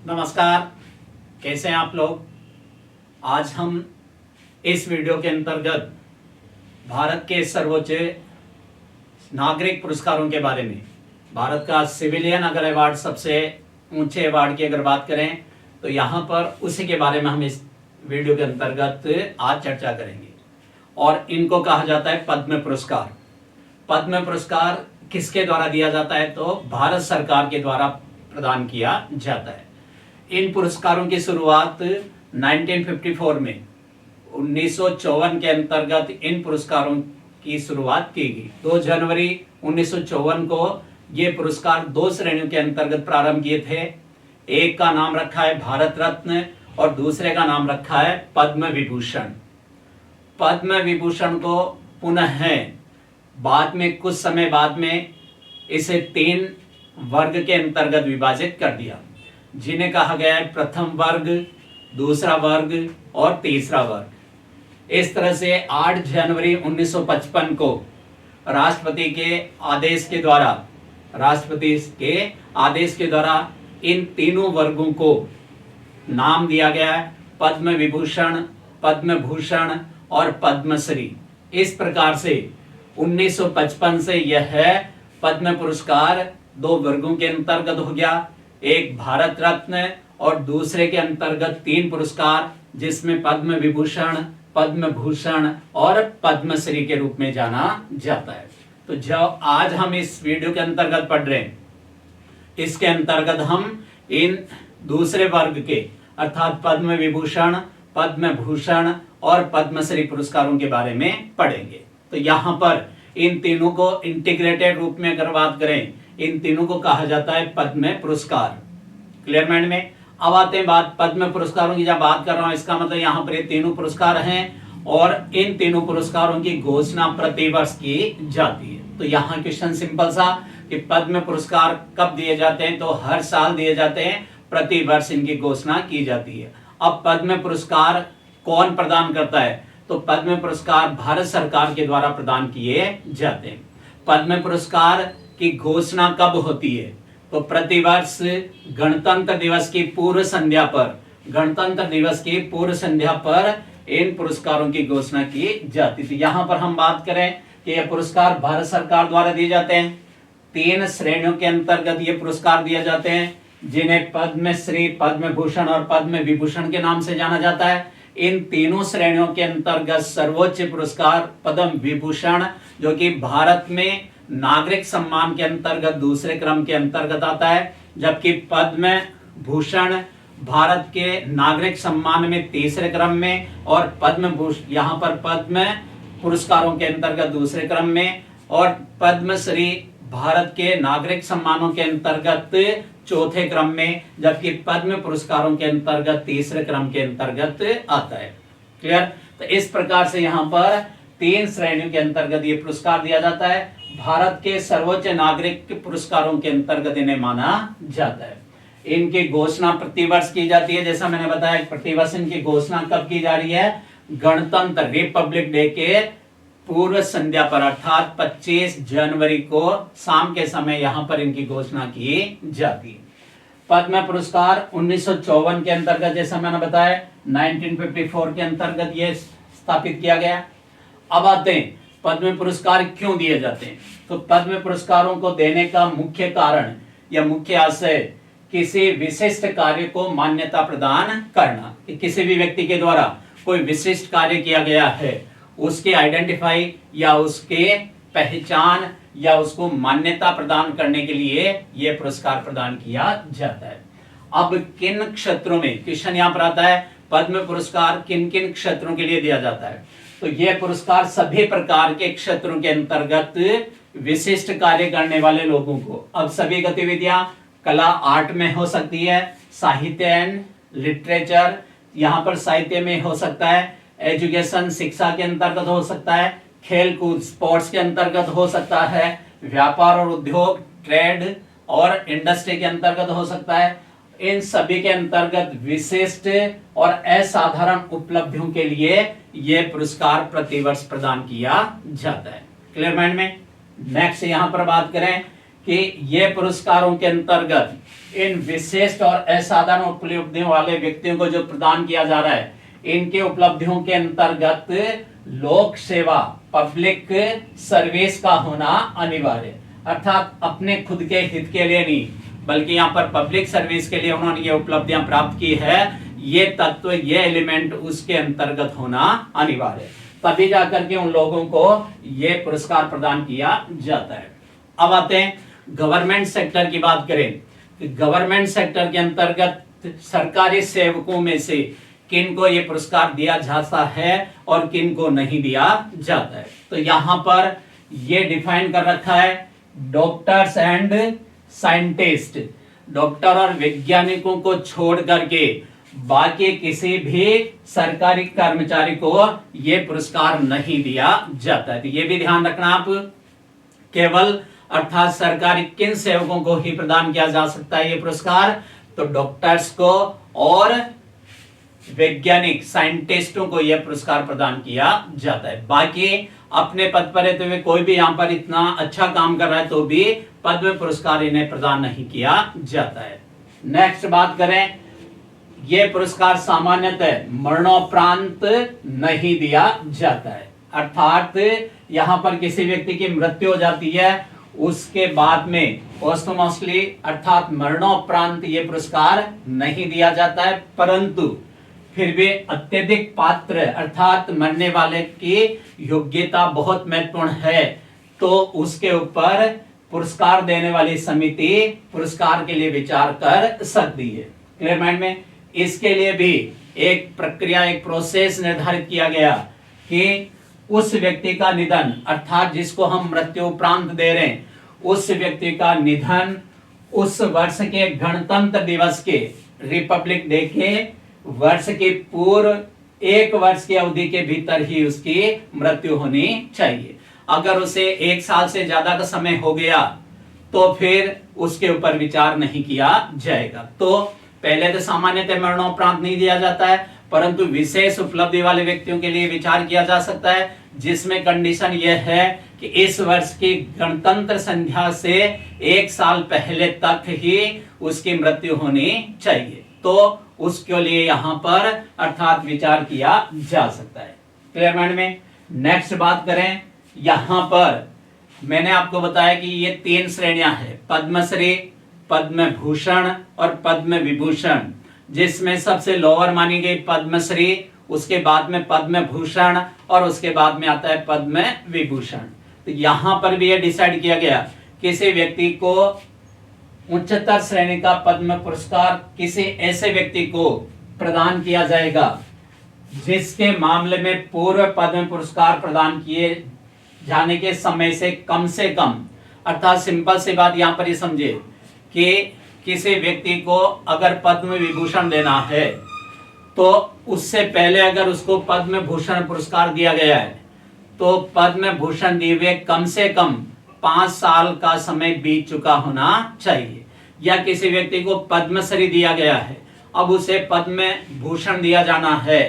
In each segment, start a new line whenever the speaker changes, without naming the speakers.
नमस्कार, कैसे हैं आप लोग। आज हम इस वीडियो के अंतर्गत भारत के सर्वोच्च नागरिक पुरस्कारों के बारे में, भारत का सिविलियन अगर अवार्ड, सबसे ऊंचे अवार्ड की अगर बात करें तो यहाँ पर उसी के बारे में हम इस वीडियो के अंतर्गत आज चर्चा करेंगे। और इनको कहा जाता है पद्म पुरस्कार। पद्म पुरस्कार किसके द्वारा दिया जाता है तो भारत सरकार के द्वारा प्रदान किया जाता है। इन पुरस्कारों की शुरुआत 1954 में 1954 के अंतर्गत इन पुरस्कारों की शुरुआत की गई। 2 जनवरी 1954 को ये पुरस्कार 2 श्रेणियों के अंतर्गत प्रारंभ किए थे। एक का नाम रखा है भारत रत्न और दूसरे का नाम रखा है पद्म विभूषण। पद्म विभूषण को पुनः बाद में, कुछ समय बाद में इसे 3 वर्ग के अंतर्गत विभाजित कर दिया, जिन्हें कहा गया है प्रथम वर्ग, दूसरा वर्ग और तीसरा वर्ग। इस तरह से 8 जनवरी 1955 को राष्ट्रपति के आदेश के द्वारा इन तीनों वर्गों को नाम दिया गया है पद्म विभूषण, पद्म भूषण और पद्मश्री। इस प्रकार से 1955 से यह पद्म पुरस्कार 2 वर्गों के अंतर्गत हो गया, एक भारत रत्न और दूसरे के अंतर्गत 3 पुरस्कार, जिसमें पद्म विभूषण, पद्म भूषण और पद्मश्री के रूप में जाना जाता है। तो जो आज हम इस वीडियो के अंतर्गत पढ़ रहे हैं, इसके अंतर्गत हम इन दूसरे वर्ग के अर्थात पद्म विभूषण, पद्म भूषण और पद्मश्री पुरस्कारों के बारे में पढ़ेंगे। तो यहाँ पर इन तीनों को इंटीग्रेटेड रूप में अगर बात करें, इन तीनों को कहा जाता है पद्म पुरस्कार। क्लियर माइंड में। अब आते हैं बात पद्म पुरस्कारों की। जब बात कर रहा हूं इसका मतलब यहाँ पर ये तीनों पुरस्कार हैं और इन तीनों पुरस्कारों की घोषणा प्रतिवर्ष की जाती है। तो यहाँ क्वेश्चन सिंपल सा कि पद्म पुरस्कार कब दिए जाते हैं तो हर साल दिए जाते हैं, प्रतिवर्ष इनकी घोषणा की जाती है। अब पद्म पुरस्कार कौन प्रदान करता है तो पद्म पुरस्कार भारत सरकार के द्वारा प्रदान किए जाते हैं। पद्म पुरस्कार की घोषणा कब होती है तो प्रतिवर्ष गणतंत्र दिवस की पूर्व संध्या पर इन पुरस्कारों की घोषणा की जाती थी। यहाँ पर हम बात करें कि ये पुरस्कार भारत सरकार द्वारा दिए जाते हैं। 3 श्रेणियों के अंतर्गत ये पुरस्कार दिए जाते हैं, जिन्हें पद्मश्री, पद्म भूषण और पद्म विभूषण के नाम से जाना जाता है। इन तीनों श्रेणियों के अंतर्गत सर्वोच्च पुरस्कार पद्म विभूषण, जो कि भारत में नागरिक सम्मान के अंतर्गत दूसरे क्रम के अंतर्गत आता है, जबकि पद्म भूषण भारत के नागरिक सम्मान में तीसरे क्रम में और पद्म भूषण यहाँ पर पद्म पुरस्कारों के अंतर्गत दूसरे क्रम में और पद्मश्री भारत के नागरिक सम्मानों के अंतर्गत चौथे क्रम में, जबकि पद्म पुरस्कारों के अंतर्गत तीसरे क्रम के अंतर्गत आता है। क्लियर। तो इस प्रकार से यहाँ पर 3 श्रेणियों के अंतर्गत ये पुरस्कार दिया जाता है। भारत के सर्वोच्च नागरिक पुरस्कारों के अंतर्गत इन्हें माना जाता है। इनकी घोषणा प्रतिवर्ष की जाती है। जैसा मैंने बताया, प्रतिवर्ष इनकी घोषणा कब की जा रही है, गणतंत्र रिपब्लिक डे के पूर्व संध्या पर अर्थात 25 जनवरी को शाम के समय यहाँ पर इनकी घोषणा की जाती है। पद्म पुरस्कार 1954 के अंतर्गत, जैसा मैंने बताया 1954 के अंतर्गत ये स्थापित किया गया। अब आते हैं पद्म पुरस्कार क्यों दिए जाते हैं। तो पद्म पुरस्कारों को देने का मुख्य कारण या मुख्य आशय किसी विशिष्ट कार्य को मान्यता प्रदान करना, कि किसी भी व्यक्ति के द्वारा कोई विशिष्ट कार्य किया गया है, उसके आइडेंटिफाई या उसके पहचान या उसको मान्यता प्रदान करने के लिए यह पुरस्कार प्रदान किया जाता है। अब किन क्षेत्रों में, क्वेश्चन यहाँ पर आता है, पद्म पुरस्कार किन किन क्षेत्रों के लिए दिया जाता है तो यह पुरस्कार सभी प्रकार के क्षेत्रों के अंतर्गत विशिष्ट कार्य करने वाले लोगों को, अब सभी गतिविधियां कला आर्ट में हो सकती है, साहित्य एंड लिटरेचर, यहाँ पर साहित्य में हो सकता है, एजुकेशन शिक्षा के अंतर्गत हो सकता है, खेल कूद स्पोर्ट्स के अंतर्गत हो सकता है, व्यापार और उद्योग ट्रेड और इंडस्ट्री के अंतर्गत हो सकता है। इन सभी के अंतर्गत विशिष्ट और असाधारण उपलब्धियों के लिए यह पुरस्कार प्रतिवर्ष प्रदान किया जाता है। क्लियर माइंड में। नेक्स्ट यहाँ पर बात करें कि ये पुरस्कारों के अंतर्गत इन विशिष्ट और असाधारण उपलब्धियों वाले व्यक्तियों को जो प्रदान किया जा रहा है, इनके उपलब्धियों के अंतर्गत लोक सेवा, पब्लिक सर्विस का होना अनिवार्य, अर्थात अपने खुद के हित के लिए नहीं बल्कि यहाँ पर पब्लिक सर्विस के लिए उन्होंने ये उपलब्धियां प्राप्त की है, ये तत्व, ये एलिमेंट उसके अंतर्गत होना अनिवार्य है, तभी जाकर के उन लोगों को ये पुरस्कार प्रदान किया जाता है। अब आते हैं गवर्नमेंट सेक्टर की बात करें। गवर्नमेंट सेक्टर के अंतर्गत सरकारी सेवकों में से किन को ये पुरस्कार दिया जाता है और किन को नहीं दिया जाता है, तो यहां पर ये डिफाइन कर रखा है, डॉक्टर्स एंड साइंटिस्ट, डॉक्टर और वैज्ञानिकों को छोड़ करके बाकी किसी भी सरकारी कर्मचारी को यह पुरस्कार नहीं दिया जाता है। तो ये भी ध्यान रखना आप, केवल अर्थात सरकारी किन सेवकों को ही प्रदान किया जा सकता है ये पुरस्कार, तो डॉक्टर्स को और वैज्ञानिक साइंटिस्टों को यह पुरस्कार प्रदान किया जाता है। बाकी अपने पद पर रहते हुए कोई भी यहाँ पर इतना अच्छा काम कर रहा है तो भी पद्म पुरस्कार इन्हें प्रदान नहीं किया जाता है। नेक्स्ट बात करें, यह पुरस्कार सामान्यतः मरणोपरांत नहीं दिया जाता है, अर्थात यहाँ पर किसी व्यक्ति की मृत्यु हो जाती है उसके बाद में पोस्टमोस्टली अर्थात मरणोपरांत ये पुरस्कार नहीं दिया जाता है, परंतु फिर भी अत्यधिक पात्र अर्थात मरने वाले की योग्यता बहुत महत्वपूर्ण है तो उसके ऊपर पुरस्कार देने वाली समिति पुरस्कार के लिए विचार कर सकती है। क्लियर माइंड में? इसके लिए भी एक प्रक्रिया, एक प्रोसेस निर्धारित किया गया कि उस व्यक्ति का निधन अर्थात जिसको हम मृत्यु उपरांत दे रहे हैं, उस व्यक्ति का निधन उस वर्ष के गणतंत्र दिवस के, रिपब्लिक डे के वर्ष के पूर्व 1 वर्ष की अवधि के भीतर ही उसकी मृत्यु होनी चाहिए। अगर उसे 1 साल से ज्यादा का समय हो गया तो फिर उसके ऊपर विचार नहीं किया जाएगा। तो पहले तो सामान्यतः मरणोपरांत नहीं दिया जाता है, परंतु विशेष उपलब्धि वाले व्यक्तियों के लिए विचार किया जा सकता है, जिसमें कंडीशन यह है कि इस वर्ष की गणतंत्र संध्या से 1 साल पहले तक ही उसकी मृत्यु होनी चाहिए। तो उसके लिए यहां पर अर्थात विचार किया जा सकता है। क्लियर माइंड में? नेक्स्ट बात करें, यहां पर मैंने आपको बताया कि ये 3 श्रेणियां हैं, पद्मश्री, पद्म भूषण और पद्म विभूषण, जिसमें सबसे लोअर मानी गई पद्मश्री, उसके बाद में पद्म भूषण और उसके बाद में आता है पद्म विभूषण। तो यहां पर भी यह डिसाइड किया गया किसी व्यक्ति को उच्चतर श्रेणी का पद्म पुरस्कार किसी ऐसे व्यक्ति को प्रदान किया जाएगा जिसके मामले में पूर्व पद्म पुरस्कार प्रदान किए जाने के समय से कम, अर्थात सिंपल सी बात यहां पर ही समझे कि किसी व्यक्ति को अगर पद्म विभूषण देना है तो उससे पहले अगर उसको पद्म भूषण पुरस्कार दिया गया है तो पद्म भूषण दिए हुए कम से कम 5 साल का समय बीत चुका होना चाहिए। या किसी व्यक्ति को पद्मश्री दिया गया है, अब उसे पद्म भूषण दिया जाना है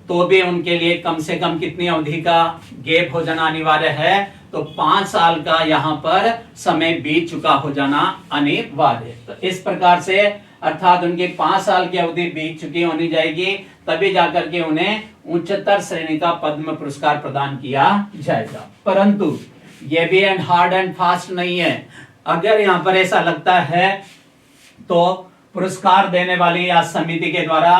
तो भी उनके लिए कम से कम कितनी अवधि का गैप हो जाना अनिवार्य है, तो 5 साल का यहाँ पर समय बीत चुका हो जाना अनिवार्य। तो इस प्रकार से अर्थात उनकी 5 साल की अवधि बीत चुकी होनी जाएगी, तभी जाकर के उन्हें उच्चतर श्रेणी का पद्म पुरस्कार प्रदान किया जाएगा। परंतु ये भी एंड हार्ड एंड फास्ट नहीं है। अगर यहाँ पर ऐसा लगता है तो पुरस्कार देने वाली या समिति के द्वारा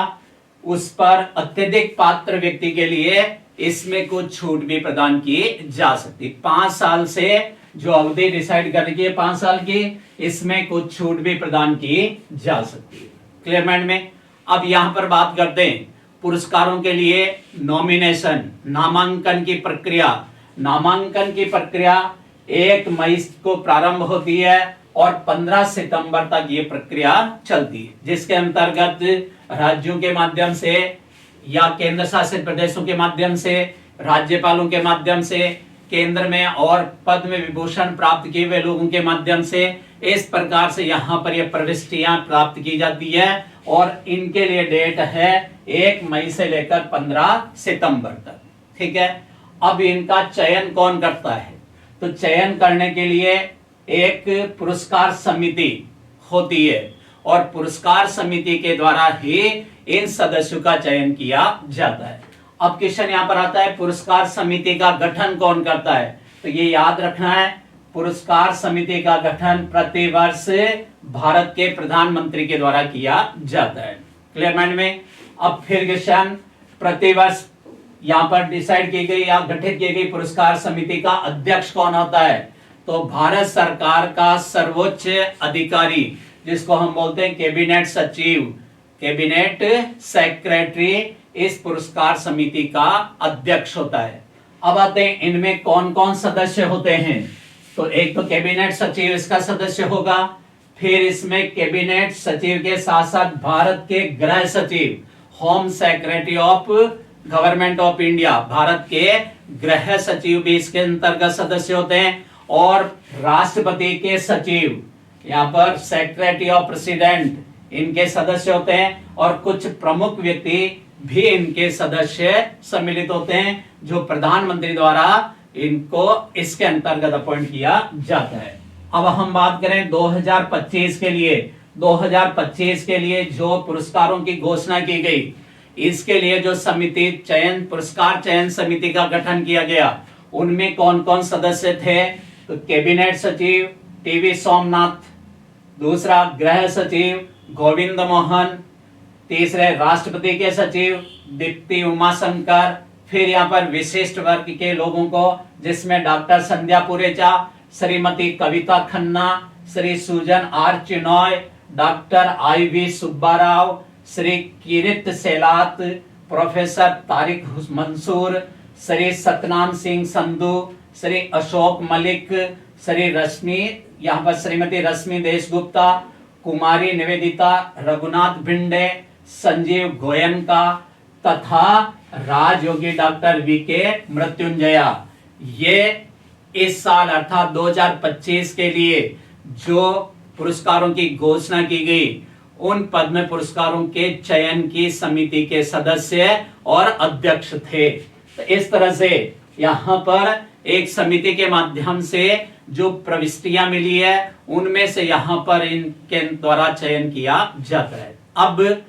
उस पर अत्यधिक पात्र व्यक्ति के लिए इसमें कुछ छूट भी प्रदान की जा सकती। 5 साल से जो अवधि डिसाइड कर रखी है 5 साल की, इसमें कुछ छूट भी प्रदान की जा सकती है। क्लियर माइंड में? अब यहां पर बात करते हैं पुरस्कारों के लिए नॉमिनेशन, नामांकन की प्रक्रिया। नामांकन की प्रक्रिया 1 मई को प्रारंभ होती है और 15 सितंबर तक ये प्रक्रिया चलती है, जिसके अंतर्गत राज्यों के माध्यम से या केंद्र शासित प्रदेशों के माध्यम से, राज्यपालों के माध्यम से, केंद्र में और पद्म विभूषण प्राप्त किए हुए लोगों के माध्यम से, इस प्रकार से यहाँ पर ये प्रविष्टियां प्राप्त की जाती है और इनके लिए डेट है 1 मई से लेकर 15 सितंबर तक। ठीक है। अब इनका चयन कौन करता है? तो चयन करने के लिए एक पुरस्कार समिति होती है और पुरस्कार समिति के द्वारा ही इन सदस्यों का चयन किया जाता है। अब क्वेश्चन यहां पर आता है, पुरस्कार समिति का गठन कौन करता है? तो ये याद रखना है, पुरस्कार समिति का गठन प्रतिवर्ष भारत के प्रधानमंत्री के द्वारा किया जाता है। क्लियर माइंड में? अब फिर क्वेश्चन, प्रतिवर्ष यहां पर डिसाइड की गई या गठित की गई पुरस्कार समिति का अध्यक्ष कौन होता है? तो भारत सरकार का सर्वोच्च अधिकारी, जिसको हम बोलते हैं कैबिनेट सचिव, कैबिनेट सेक्रेटरी, इस पुरस्कार समिति का अध्यक्ष होता है। अब आते हैं इनमें कौन कौन सदस्य होते हैं। तो एक तो कैबिनेट सचिव इसका सदस्य होगा, फिर इसमें कैबिनेट सचिव के साथ साथ भारत के गृह सचिव, home secretary of government of India, Bharat के गृह सचिव भी इसके अंतर्गत सदस्य होते हैं, और राष्ट्रपति के सचिव, यहाँ पर सेक्रेटरी ऑफ प्रेसिडेंट, इनके सदस्य होते हैं, और कुछ प्रमुख व्यक्ति भी इनके सदस्य सम्मिलित होते हैं, जो प्रधानमंत्री द्वारा इनको इसके अंतर्गत अपॉइंट किया जाता है। अब हम बात करें 2025 के लिए, 2025 के लिए जो पुरस्कारों की घोषणा की गई, इसके लिए जो समिति चयन, पुरस्कार चयन समिति का गठन किया गया, उनमें कौन कौन सदस्य थे? तो कैबिनेट सचिव टीवी सोमनाथ, दूसरा गृह सचिव गोविंद मोहन, तीसरे राष्ट्रपति के सचिव दीप्ति उमाशंकर, फिर यहाँ पर विशिष्ट वर्ग के लोगों को, जिसमें doctor Sandhya Purecha, Shrimati Kavita Khanna, Shri Sujan R Chinoy, doctor IV Subbarao, Shri Kirit Selat, professor Tariq Mansoor, Shri Satnam Singh Sandhu, Shri Ashok Malik, Shri Rashmi, यहाँ पर श्रीमती रश्मि देशगुप्ता, कुमारी निवेदिता, रघुनाथ भिंडे, संजीव गोयनका तथा राजयोगी डॉक्टर VK मृत्युंजया। ये इस साल अर्थात 2025 के लिए जो पुरस्कारों की घोषणा की गई, उन पद्म पुरस्कारों के चयन की समिति के सदस्य और अध्यक्ष थे। तो इस तरह से यहाँ पर एक समिति के माध्यम से जो प्रविष्टियां मिली है, उनमें से यहाँ पर इनके द्वारा चयन किया जाता है। अब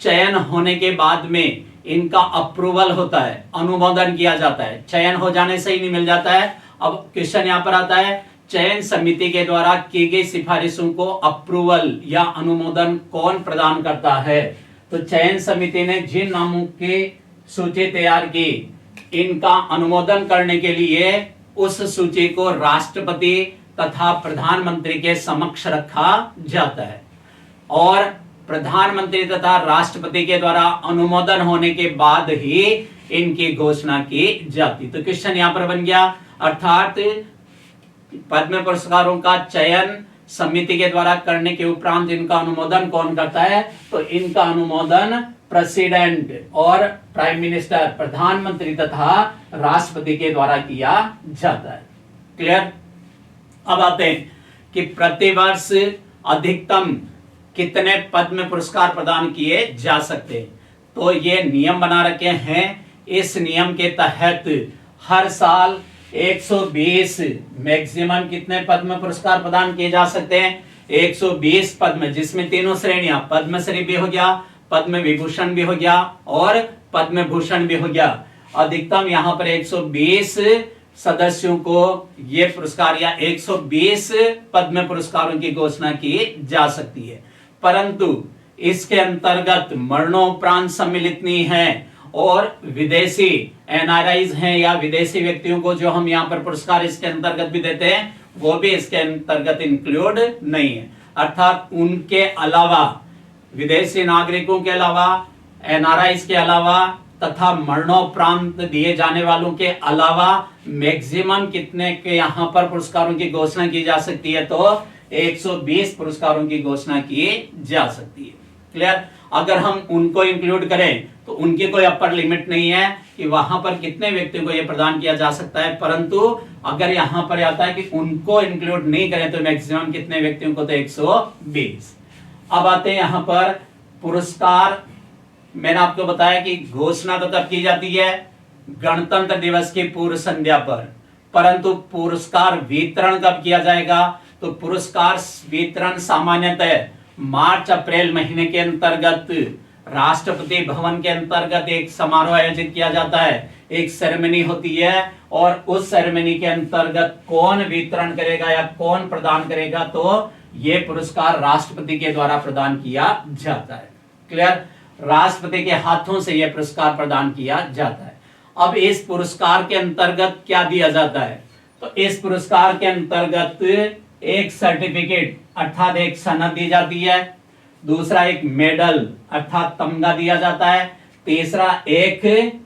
चयन होने के बाद में इनका अप्रूवल होता है, अनुमोदन किया जाता है। चयन हो जाने से ही नहीं मिल जाता है। अब क्वेश्चन यहाँ पर आता है, चयन समिति के द्वारा की गई सिफारिशों को अप्रूवल या अनुमोदन कौन प्रदान करता है? तो चयन समिति ने जिन नामों की सूची तैयार की, इनका अनुमोदन करने के लिए उस सूची को राष्ट्रपति तथा प्रधानमंत्री के समक्ष रखा जाता है, और प्रधानमंत्री तथा राष्ट्रपति के द्वारा अनुमोदन होने के बाद ही इनकी घोषणा की जाती। तो क्वेश्चन यहाँ पर बन गया, अर्थात पद्म पुरस्कारों का चयन समिति के द्वारा करने के उपरांत इनका अनुमोदन कौन करता है? तो इनका अनुमोदन प्रेसिडेंट और प्राइम मिनिस्टर, प्रधानमंत्री तथा राष्ट्रपति के द्वारा किया जाता है। क्लियर? अब आते हैं कि प्रतिवर्ष अधिकतम कितने पद्म पुरस्कार प्रदान किए जा सकते हैं। तो ये नियम बना रखे हैं। इस नियम के तहत हर साल 120 मैक्सिमम कितने पद्म पुरस्कार प्रदान किए जा सकते हैं? 120 पद्म, जिसमें तीनों श्रेणियां, पद्मश्री भी हो गया, पद्म विभूषण भी हो गया और पद्म भूषण भी हो गया। अधिकतम यहाँ पर 120 सदस्यों को ये पुरस्कार या 120 पद्म पुरस्कारों की घोषणा की जा सकती है, परंतु इसके अंतर्गत मरणोपरांत सम्मिलित नहीं है, और विदेशी NRIs हैं या विदेशी व्यक्तियों को जो हम यहाँ पर पुरस्कार इसके अंतर्गत भी देते हैं, वो भी इसके अंतर्गत इंक्लूड नहीं है। अर्थात उनके अलावा, विदेशी नागरिकों के अलावा, NRIs के अलावा तथा मरणोपरांत दिए जाने वालों के अलावा मैक्सिमम कितने के यहाँ पर पुरस्कारों की घोषणा की जा सकती है? तो 120 पुरस्कारों की घोषणा की जा सकती है। क्लियर? अगर हम उनको इंक्लूड करें तो उनकी कोई अपर लिमिट नहीं है कि वहां पर कितने व्यक्तियों को यह प्रदान किया जा सकता है, परंतु अगर यहां पर आता है कि उनको इंक्लूड नहीं करें तो मैक्सिमम कितने व्यक्तियों को? तो 120। अब आते हैं यहां पर पुरस्कार। मैंने आपको बताया कि घोषणा तो तब की जाती है गणतंत्र दिवस की पूर्व संध्या पर, परंतु पुरस्कार वितरण कब किया जाएगा? तो पुरस्कार वितरण सामान्यतः मार्च अप्रैल महीने के अंतर्गत राष्ट्रपति भवन के अंतर्गत एक समारोह आयोजित किया जाता है, एक सेरेमनी होती है, और उस सेरेमनी के अंतर्गत कौन वितरण करेगा या कौन प्रदान करेगा, तो ये पुरस्कार राष्ट्रपति के द्वारा प्रदान किया जाता है। क्लियर? राष्ट्रपति के हाथों से यह पुरस्कार प्रदान किया जाता है। अब इस पुरस्कार के अंतर्गत क्या दिया जाता है, तो इस पुरस्कार के अंतर्गत एक सर्टिफिकेट अर्थात एक सनद दी जाती है, दूसरा एक मेडल अर्थात तमगा दिया जाता है, तीसरा एक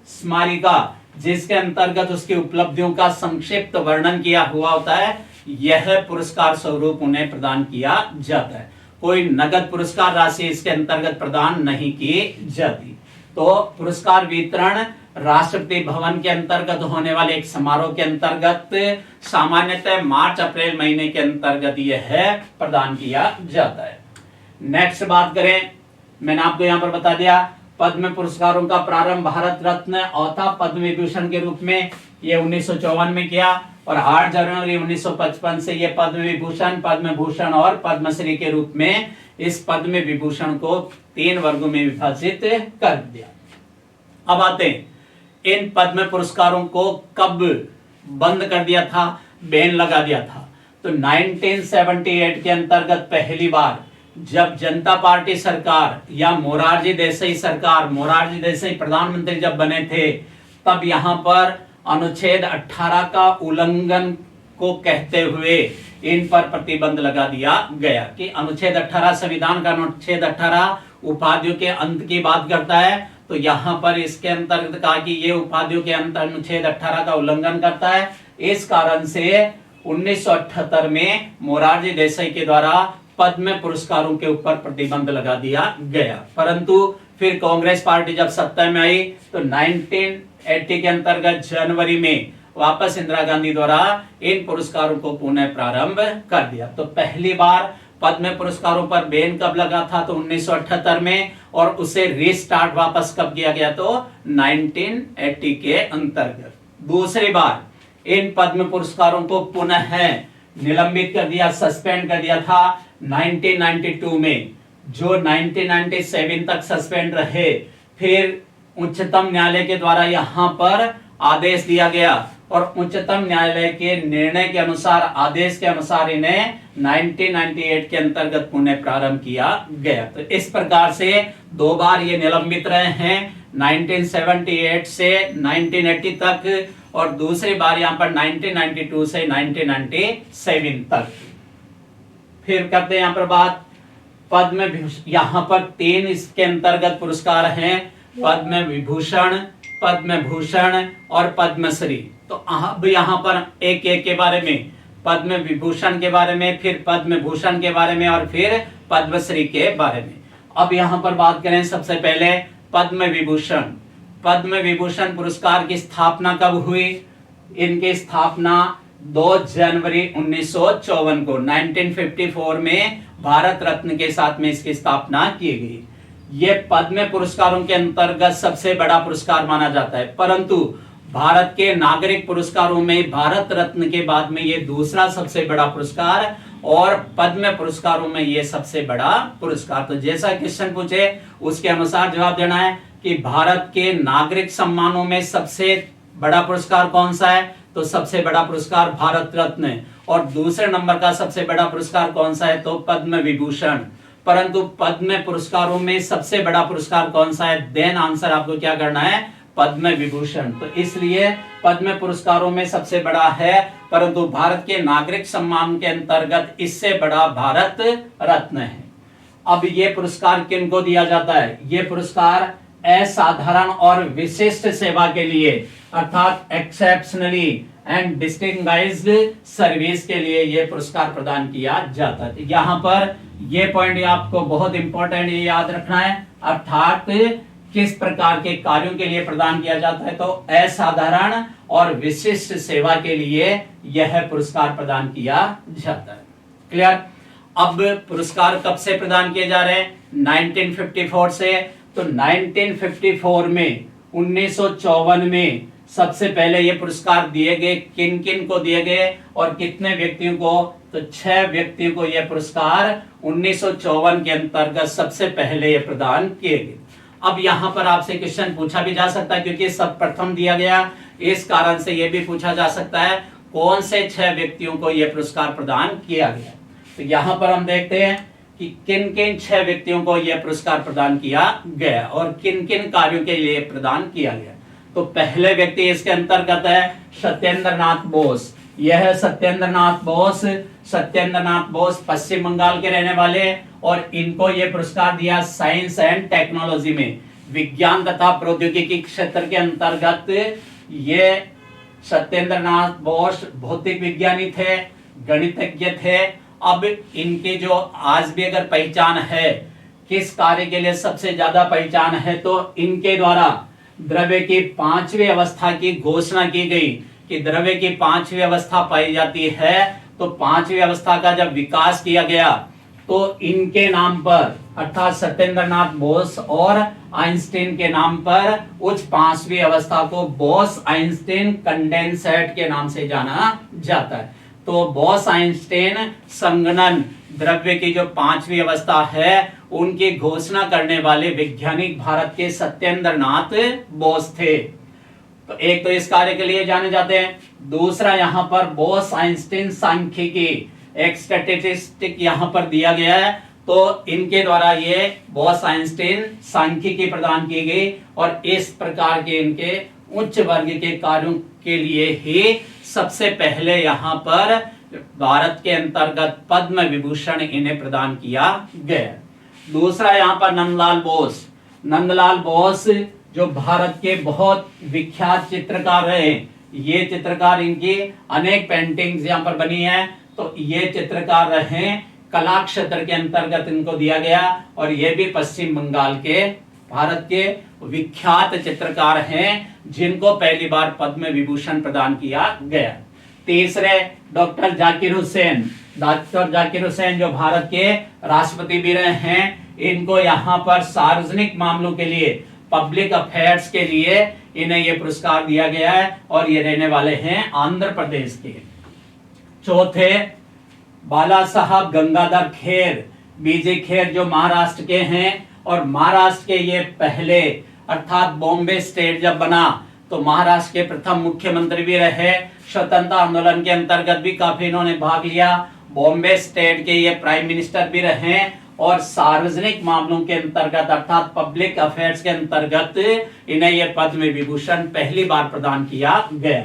स्मारिका जिसके अंतर्गत उसकी उपलब्धियों का संक्षिप्त वर्णन किया हुआ होता है, यह पुरस्कार स्वरूप उन्हें प्रदान किया जाता है। कोई नगद पुरस्कार राशि इसके अंतर्गत प्रदान नहीं की जाती। तो पुरस्कार वितरण राष्ट्रपति भवन के अंतर्गत होने वाले एक समारोह के अंतर्गत सामान्यतः मार्च अप्रैल महीने के अंतर्गत यह है प्रदान किया जाता है। नेक्स्ट बात करें, मैंने आपको यहां पर बता दिया पद्म पुरस्कारों का प्रारंभ भारत रत्न औथा पद्म विभूषण के रूप में ये 1954 में किया, और 8 जनवरी 1955 से ये पद्म विभूषण, पद्म भूषण और पद्मश्री के रूप में इस पद्म विभूषण को 3 वर्गों में विभाजित कर दिया। अब आते हैं इन पद्म पुरस्कारों को कब बंद कर दिया था, बैन लगा दिया था। तो 1978 के अंतर्गत पहली बार जब जनता पार्टी सरकार या मोरारजी देसाई सरकार, मोरारजी देसाई प्रधानमंत्री जब बने थे, तब यहां पर अनुच्छेद 18 का उल्लंघन को कहते हुए इन पर प्रतिबंध लगा दिया गया कि अनुच्छेद 18 संविधान का अनुच्छेद 18 उपाधियों के अंत की बात करता है। तो यहां पर इसके अंतर्गत कहा कि ये उपाधियों के अंत अनुच्छेद 18 का उल्लंघन करता है। इस कारण से 1978 में मोरारजी देसाई के द्वारा पद्म पुरस्कारों के ऊपर प्रतिबंध लगा दिया गया, परंतु फिर कांग्रेस पार्टी जब सत्ता में आई तो 1980 के अंतर्गत जनवरी में वापस इंदिरा गांधी द्वारा इन पुरस्कारों को पुनः प्रारंभ कर दिया। तो पहली बार पद्म पुरस्कारों पर बैन कब लगा था, तो 1978 में, और उसे रीस्टार्ट वापस कब किया गया, तो 1980 के अंतर्गत। दूसरी बार इन पद्म पुरस्कारों को पुनः निलंबित कर दिया, सस्पेंड कर दिया था 1992 में, जो 1997 तक सस्पेंड रहे। फिर उच्चतम न्यायालय के द्वारा यहां पर आदेश दिया गया, और उच्चतम न्यायालय के निर्णय के अनुसार, आदेश के अनुसार इन्हें 1998 के अंतर्गत पुनः प्रारंभ किया गया। तो इस प्रकार से 2 बार ये निलंबित रहे हैं, 1978 से 1980 तक, और दूसरी बार यहां पर 1992 से 1997 तक। फिर करते हैं यहां पर बात पद्म, यहां पर 3 इसके अंतर्गत पुरस्कार हैं, पद्म विभूषण, पद्म भूषण और पद्मश्री। तो अब यहां पर एक एक के बारे में, पद्म विभूषण के बारे में, फिर पद्म भूषण के बारे में, और फिर पद्मश्री के बारे में। अब यहां पर बात करें सबसे पहले पद्म विभूषण। पद्म विभूषण पुरस्कार की स्थापना कब हुई? इनकी स्थापना 2 जनवरी 1954 को 1954 में भारत रत्न के साथ में इसकी स्थापना की गई। ये पद्म पुरस्कारों के अंतर्गत सबसे बड़ा पुरस्कार माना जाता है, परंतु भारत के नागरिक पुरस्कारों में भारत रत्न के बाद में ये दूसरा सबसे बड़ा पुरस्कार, और पद्म पुरस्कारों में ये सबसे बड़ा पुरस्कार। तो जैसा क्वेश्चन पूछे उसके अनुसार जवाब देना है कि भारत के नागरिक सम्मानों में सबसे बड़ा पुरस्कार कौन सा है, तो सबसे बड़ा पुरस्कार भारत रत्न है, और दूसरे नंबर का सबसे बड़ा पुरस्कार कौन सा है, तो पद्म विभूषण। परंतु पद्म पुरस्कारों में सबसे बड़ा पुरस्कार कौन सा है, देन आंसर आपको क्या करना है, पद्म विभूषण। तो इसलिए पद्म पुरस्कारों में सबसे बड़ा है, परंतु भारत के नागरिक सम्मान के अंतर्गत इससे बड़ा भारत रत्न है। अब ये पुरस्कार किनको दिया जाता है? ये पुरस्कार असाधारण और विशिष्ट सेवा के लिए, अर्थात एक्सेप्शनली एंड डिस्टिंग्विश्ड सर्विस के लिए ये पुरस्कार प्रदान किया जाता है। यहाँ पर ये पॉइंट आपको बहुत इंपॉर्टेंट ये याद रखना है, अर्थात किस प्रकार के कार्यों के लिए प्रदान किया जाता है, तो असाधारण और विशिष्ट सेवा के लिए यह पुरस्कार प्रदान किया जाता है। क्लियर? अब पुरस्कार कब से प्रदान किए जा रहे हैं? 1954 से। तो 1954 में 1954 में सबसे पहले ये पुरस्कार दिए गए किन किन को दिए गए और कितने व्यक्तियों को, तो 6 व्यक्तियों को यह पुरस्कार 1954 के अंतर्गत सबसे पहले ये प्रदान किए गए। अब यहां पर आपसे क्वेश्चन पूछा भी जा सकता है, क्योंकि सब प्रथम दिया गया, इस कारण से यह भी पूछा जा सकता है कौन से 6 व्यक्तियों को यह पुरस्कार प्रदान किया गया। तो यहां पर हम देखते हैं कि किन किन 6 व्यक्तियों को यह पुरस्कार प्रदान किया गया और किन किन कार्यों के लिए प्रदान किया गया। तो पहले व्यक्ति इसके अंतर्गत है सत्येंद्र नाथ बोस। यह है सत्येंद्र नाथ बोस। सत्येंद्र नाथ बोस पश्चिम बंगाल के रहने वाले और इनको यह पुरस्कार दिया साइंस एंड टेक्नोलॉजी में, विज्ञान तथा प्रौद्योगिकी क्षेत्र के अंतर्गत। ये सत्येंद्र नाथ बोस भौतिक विज्ञानी थे, गणितज्ञ थे। अब इनकी जो आज भी अगर पहचान है, किस कार्य के लिए सबसे ज्यादा पहचान है, तो इनके द्वारा द्रव्य की 5वीं अवस्था की घोषणा की गई कि द्रव्य की 5वीं अवस्था पाई जाती है। तो 5वीं अवस्था का जब विकास किया गया तो इनके नाम पर अर्थात सत्येंद्र नाथ बोस और आइंस्टीन के नाम पर उस 5वीं अवस्था को बोस आइंस्टीन कंडेंसेट के नाम से जाना जाता है। तो बोस आइंस्टीन संगणन द्रव्य की जो 5वीं अवस्था है उनकी घोषणा करने वाले वैज्ञानिक भारत के सत्येंद्र नाथ बोस थे। तो एक तो इस कार्य के लिए जाने जाते हैं। दूसरा यहाँ पर बोस आइंस्टीन सांख्यिकी, एक स्टैटिस्टिक यहाँ पर दिया गया है। तो इनके द्वारा ये बोस आइंस्टीन सांख्यिकी प्रदान की गई और इस प्रकार के इनके उच्च वर्ग के कार्यों के लिए ही सबसे पहले यहाँ पर भारत के अंतर्गत पद्म विभूषण इन्हें प्रदान किया गया। दूसरा यहाँ पर नंदलाल बोस। नंदलाल बोस जो भारत के बहुत विख्यात चित्रकार रहे, ये चित्रकार, इनकी अनेक पेंटिंग्स यहाँ पर बनी है। तो ये चित्रकार रहे, कला क्षेत्र के अंतर्गत इनको दिया गया और ये भी पश्चिम बंगाल के भारत के विख्यात चित्रकार हैं जिनको पहली बार पद्म विभूषण प्रदान किया गया। तीसरे डॉक्टर जाकिर हुसैन। डॉक्टर जाकिर हुसैन जो भारत के राष्ट्रपति भी रहे हैं, इनको यहाँ पर सार्वजनिक मामलों के लिए, पब्लिक अफेयर्स के लिए इन्हें यह पुरस्कार दिया गया है और ये रहने वाले हैं आंध्र प्रदेश के। चौथे बाला साहब गंगाधर खेर, बीजे खेर जो महाराष्ट्र के हैं और महाराष्ट्र के ये पहले अर्थात बॉम्बे स्टेट जब बना तो महाराष्ट्र के प्रथम मुख्यमंत्री भी रहे। स्वतंत्रता आंदोलन के अंतर्गत भी काफी इन्होंने भाग लिया। बॉम्बे स्टेट के ये प्राइम मिनिस्टर भी रहे और सार्वजनिक मामलों के अंतर्गत अर्थात पब्लिक अफेयर्स के अंतर्गत इन्हें यह पद्म विभूषण पहली बार प्रदान किया गया।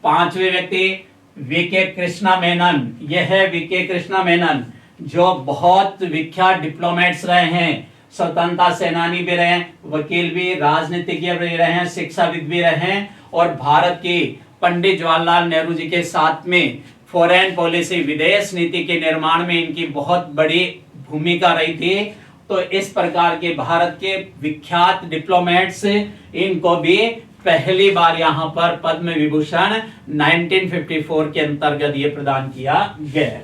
पांचवें व्यक्ति वीके कृष्णा मेनन। यह है वीके कृष्णा मेनन जो बहुत विख्यात डिप्लोमेट्स रहे हैं, स्वतंत्रता सेनानी भी रहे, वकील भी, राजनीतिज्ञ भी रहे, शिक्षाविद भी रहे और भारत की पंडित जवाहरलाल नेहरू जी के साथ में फॉरेन पॉलिसी, विदेश नीति के निर्माण में इनकी बहुत बड़ी भूमिका रही थी। तो इस प्रकार के भारत के विख्यात डिप्लोमेट्स, इनको भी पहली बार यहाँ पर पद्म विभूषण 1954 के अंतर्गत ये प्रदान किया गया।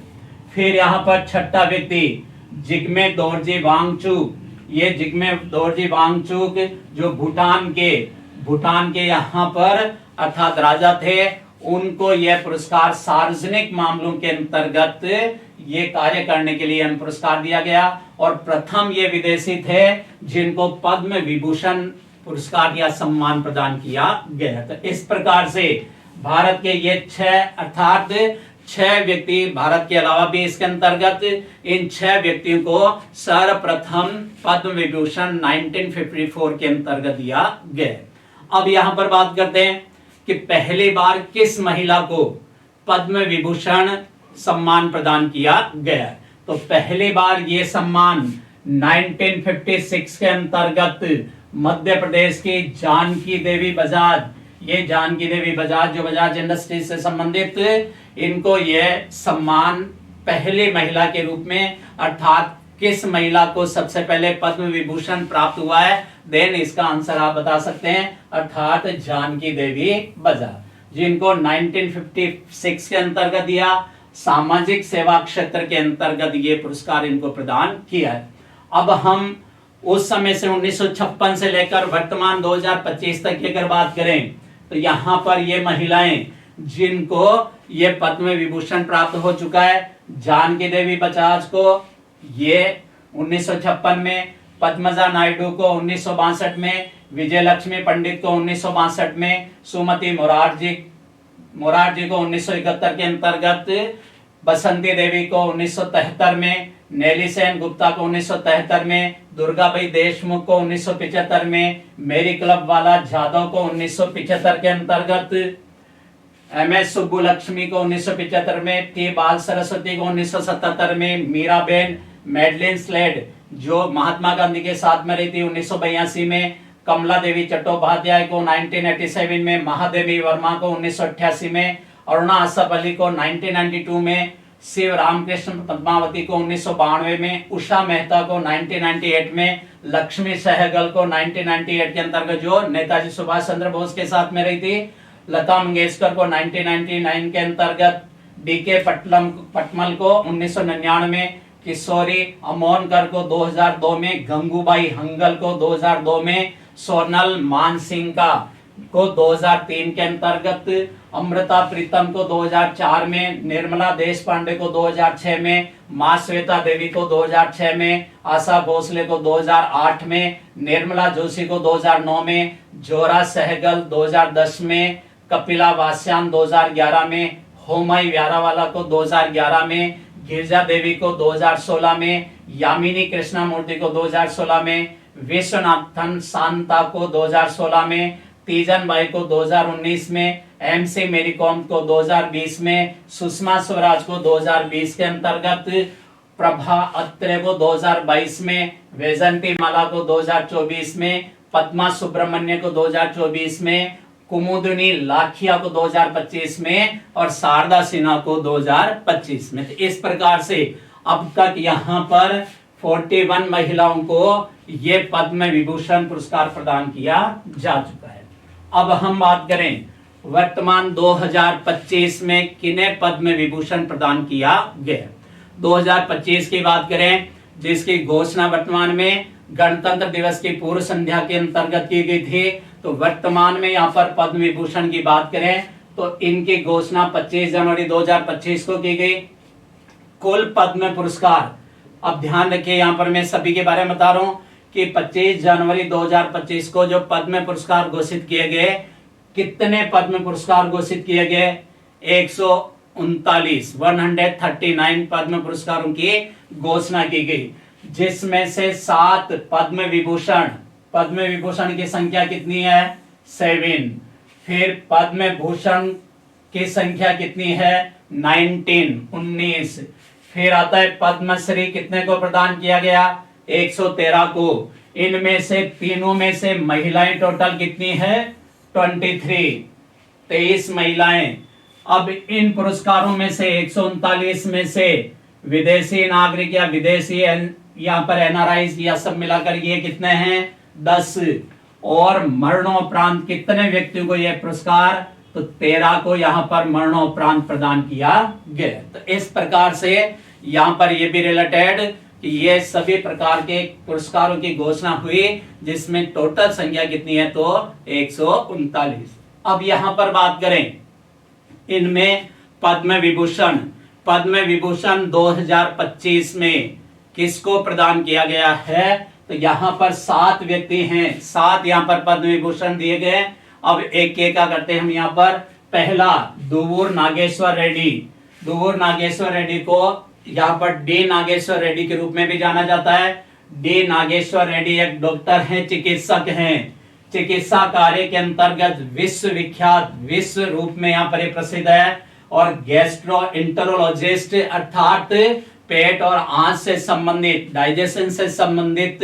फिर यहाँ पर छठा व्यक्ति जिग्मे दोरजी वांगचुक। ये जिग्मे दोरजी वांगचुक जो भूटान के यहाँ पर अर्थात राजा थे, उनको यह पुरस्कार सार्वजनिक मामलों के अंतर्गत ये कार्य करने के लिए पुरस्कार दिया गया और प्रथम ये विदेशी थे जिनको पद्म विभूषण पुरस्कार या सम्मान प्रदान किया गया। तो इस प्रकार से भारत के ये 6 व्यक्ति, भारत के अलावा भी इसके अंतर्गत इन 6 व्यक्तियों को सर्वप्रथम पद्म विभूषण 1954 के अंतर्गत दिया गया। अब यहां पर बात करते हैं कि पहली बार किस महिला को पद्म विभूषण सम्मान प्रदान किया गया। तो पहली बार ये सम्मान 1956 के अंतर्गत मध्य प्रदेश की जानकी देवी बजाज, ये जानकी देवी बजाज जो बजाज इंडस्ट्रीज से संबंधित, इनको यह सम्मान पहली महिला के रूप में, अर्थात किस महिला को सबसे पहले पद्म विभूषण प्राप्त हुआ है, देन इसका आंसर आप बता सकते हैं, अर्थात जानकी देवी बजाज, जिनको 1956 के अंतर्गत दिया। सामाजिक सेवा क्षेत्र के अंतर्गत ये पुरस्कार इनको प्रदान किया है। अब हम उस समय से 1956 से लेकर वर्तमान 2025 तक की अगर बात करें तो यहाँ पर ये महिलाएं जिनको ये पद्म विभूषण प्राप्त हो चुका है, जानकी देवी बजाज को ये 1956 में, पद्मजा नायडू को 1962 में, विजय लक्ष्मी पंडित को 1962 में, सुमति मोरारजी को 1971 के अंतर्गत, बसंती देवी को 1973 में, नेली सेन गुप्ता को 1973 में, दुर्गाबाई देशमुख को 1975 में, मेरी क्लब वाला जाधव को 1975 के अंतर्गत, MS सुब्बुलक्ष्मी को 1975 में, टी बाल सरस्वती को 1977 में, मीराबेन मैडलिन स्लेड जो महात्मा गांधी के साथ में रही थी 1982 में, कमला देवी चट्टोपाध्याय को 1987 में, महादेवी वर्मा को 1988 में, अरुणा असफ अली को 1992 में, शिव रामकृष्ण पद्मावती को 1992 में, उषा मेहता को 1998 में, लक्ष्मी सहगल को 1998 के अंतर्गत जो नेताजी सुभाष चंद्र बोस के साथ में रही थी, लता मंगेशकर को 1999 के अंतर्गत, DK पटमल को 1999 में, किशोरी अमोनकर को 2002 में, गंगूबाई हंगल को 2002 में, सोनल मानसिंह को 2003 के अंतर्गत, अमृता प्रीतम को 2004 में, निर्मला देशपांडे को 2006 में, मां श्वेता देवी को 2006 में, आशा भोसले को 2008 में, निर्मला जोशी को 2009 में, जोरा सहगल 2010 में, कपिला वास्यान 2011 में, होमाई व्यारावाला को 2011 में, गिरिजा देवी को 2016 में, यामिनी कृष्णमूर्ति को 2016 में, विश्वनाथन शांता को 2016 में, तीजन बाई को 2019 में, MC मेरी कॉम को 2020 में, सुषमा स्वराज को 2020 के अंतर्गत, प्रभा अत्रे को 2022 में, वैजंती माला को 2024 में, पद्मा सुब्रमण्य को 2024 में, कुमुदिनी लाखिया को 2025 में और शारदा सिन्हा को 2025 में। तो इस प्रकार से अब तक यहाँ पर 41 महिलाओं को ये पद्म विभूषण पुरस्कार प्रदान किया जा चुका है। अब हम बात करें वर्तमान 2025 में किन्हें पद्म विभूषण प्रदान किया गया। 2025 की बात करें जिसकी घोषणा वर्तमान में गणतंत्र दिवस की पूर्व संध्या के अंतर्गत की गई थी, तो वर्तमान में यहाँ पर पद्म विभूषण की बात करें तो इनकी घोषणा 25 जनवरी 2025 को की गई। कुल पद्म पुरस्कार, अब ध्यान रखिए यहाँ पर मैं सभी के बारे में बता रहा हूँ कि 25 जनवरी 2025 को जो पद्म पुरस्कार घोषित किए गए, कितने पद्म पुरस्कार घोषित किए गए? 139 पद्म पुरस्कारों की घोषणा की गई, जिसमें से 7 पद्म विभूषण की संख्या कितनी है? 7। फिर पद्म भूषण की संख्या कितनी है? 19। फिर आता है पद्मश्री, कितने को प्रदान किया गया? 113 को। इनमें से तीनों में से महिलाएं टोटल कितनी है? 23 महिलाएं। अब इन पुरस्कारों में से 139 में से विदेशी नागरिक या विदेशी यहाँ पर NRI या सब मिलाकर ये कितने हैं? 10। और मरणोपरांत कितने व्यक्तियों को यह पुरस्कार? तो 13 को यहाँ पर मरणोपरांत प्रदान किया गया। तो इस प्रकार से यहाँ पर ये भी रिलेटेड कि ये सभी प्रकार के पुरस्कारों की घोषणा हुई, जिसमें टोटल संख्या कितनी है? तो 139। अब यहाँ पर बात करें इनमें पद्म विभूषण 2025 में किसको प्रदान किया गया है? तो यहाँ पर 7 व्यक्ति हैं, 7 यहाँ पर पद्म विभूषण दिए गए। अब एक एक का करते हैं हम यहाँ पर। पहला दुवूर नागेश्वर रेड्डी को यहाँ पर डी नागेश्वर रेड्डी के रूप में भी जाना जाता है। डी नागेश्वर रेड्डी एक डॉक्टर हैं, चिकित्सक हैं। चिकित्सा कार्य के अंतर्गत विश्व रूप में यहाँ पर प्रसिद्ध है। और गैस्ट्रोएंटेरोलॉजिस्ट अर्थात पेट और आंत से संबंधित, डाइजेशन से संबंधित